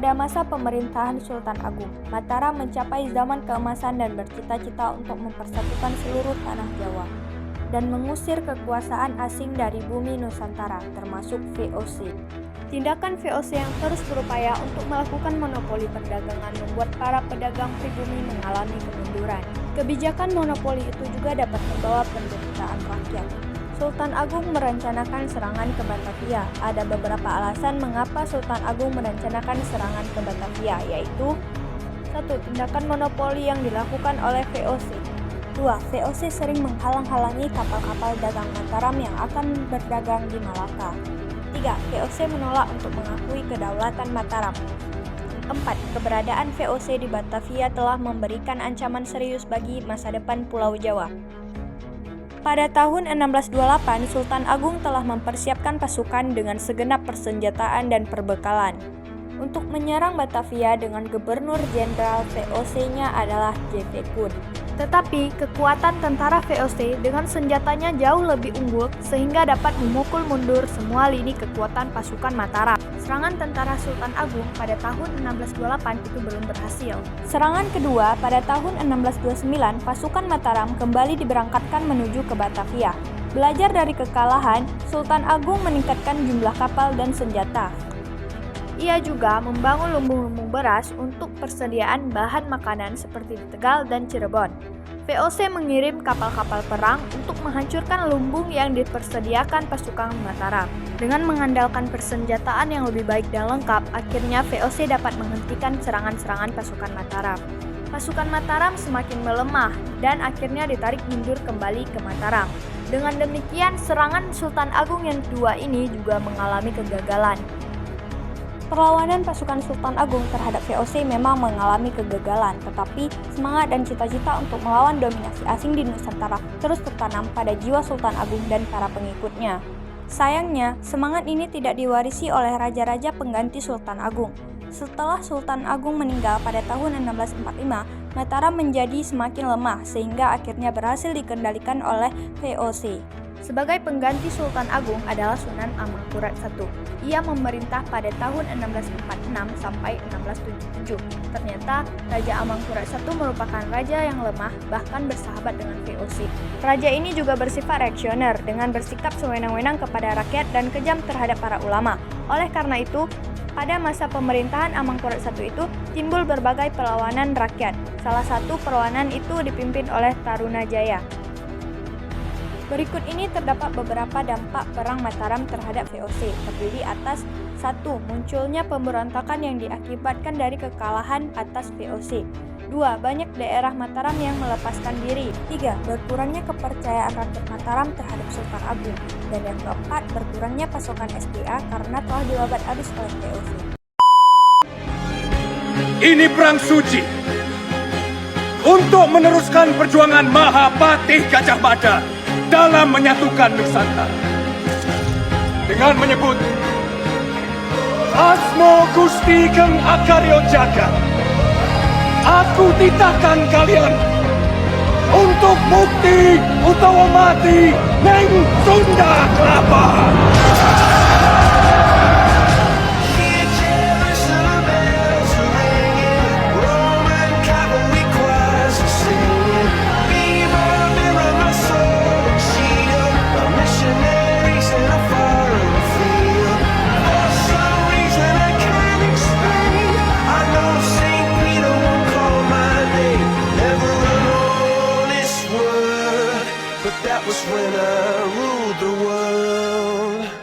Pada masa pemerintahan Sultan Agung, Mataram mencapai zaman keemasan dan bercita-cita untuk mempersatukan seluruh tanah Jawa dan mengusir kekuasaan asing dari bumi Nusantara, termasuk VOC. Tindakan VOC yang terus berupaya untuk melakukan monopoli perdagangan membuat para pedagang pribumi mengalami kemunduran. Kebijakan monopoli itu juga dapat membawa penderitaan rakyat. Sultan Agung merencanakan serangan ke Batavia. Ada beberapa alasan mengapa Sultan Agung merencanakan serangan ke Batavia, yaitu 1. Tindakan monopoli yang dilakukan oleh VOC. 2. VOC sering menghalang-halangi kapal-kapal dagang Mataram yang akan berdagang di Malaka. 3. VOC menolak untuk mengakui kedaulatan Mataram. 4. Keberadaan VOC di Batavia telah memberikan ancaman serius bagi masa depan Pulau Jawa. Pada tahun 1628, Sultan Agung telah mempersiapkan pasukan dengan segenap persenjataan dan perbekalan untuk menyerang Batavia dengan Gubernur Jenderal VOC-nya adalah J.P. Kun. Tetapi kekuatan tentara VOC dengan senjatanya jauh lebih unggul sehingga dapat memukul mundur semua lini kekuatan pasukan Mataram. Serangan tentara Sultan Agung pada tahun 1628 itu belum berhasil. Serangan kedua pada tahun 1629, pasukan Mataram kembali diberangkatkan menuju ke Batavia. Belajar dari kekalahan, Sultan Agung meningkatkan jumlah kapal dan senjata. Ia juga membangun lumbung-lumbung beras untuk persediaan bahan makanan seperti di Tegal dan Cirebon. VOC mengirim kapal-kapal perang untuk menghancurkan lumbung yang dipersediakan pasukan Mataram. Dengan mengandalkan persenjataan yang lebih baik dan lengkap, akhirnya VOC dapat menghentikan serangan-serangan pasukan Mataram. Pasukan Mataram semakin melemah dan akhirnya ditarik mundur kembali ke Mataram. Dengan demikian, serangan Sultan Agung yang kedua ini juga mengalami kegagalan. Perlawanan pasukan Sultan Agung terhadap VOC memang mengalami kegagalan, tetapi semangat dan cita-cita untuk melawan dominasi asing di Nusantara terus tertanam pada jiwa Sultan Agung dan para pengikutnya. Sayangnya, semangat ini tidak diwarisi oleh raja-raja pengganti Sultan Agung. Setelah Sultan Agung meninggal pada tahun 1645, Mataram menjadi semakin lemah sehingga akhirnya berhasil dikendalikan oleh VOC. Sebagai pengganti Sultan Agung adalah Sunan Amangkurat I. Ia memerintah pada tahun 1646 sampai 1677. Ternyata Raja Amangkurat I merupakan raja yang lemah bahkan bersahabat dengan VOC. Raja ini juga bersifat reaksioner dengan bersikap sewenang-wenang kepada rakyat dan kejam terhadap para ulama. Oleh karena itu, pada masa pemerintahan Amangkurat I itu timbul berbagai perlawanan rakyat. Salah satu perlawanan itu dipimpin oleh Tarunajaya. Berikut ini terdapat beberapa dampak perang Mataram terhadap VOC, terdiri atas 1. Munculnya pemberontakan yang diakibatkan dari kekalahan atas VOC. 2. Banyak daerah Mataram yang melepaskan diri. 3. Berkurangnya kepercayaan rakyat Mataram terhadap Sultan Agung. Dan yang keempat, berkurangnya pasokan SDA karena telah dibabat habis oleh VOC. Ini perang suci untuk meneruskan perjuangan Mahapatih Gajah Mada dalam menyatukan Nusantara. Dengan menyebut Asmo Gusti Geng Akaryo Jagat, aku titahkan kalian untuk mukti utawa mati neng Sunda Kelapa. That was when I ruled the world.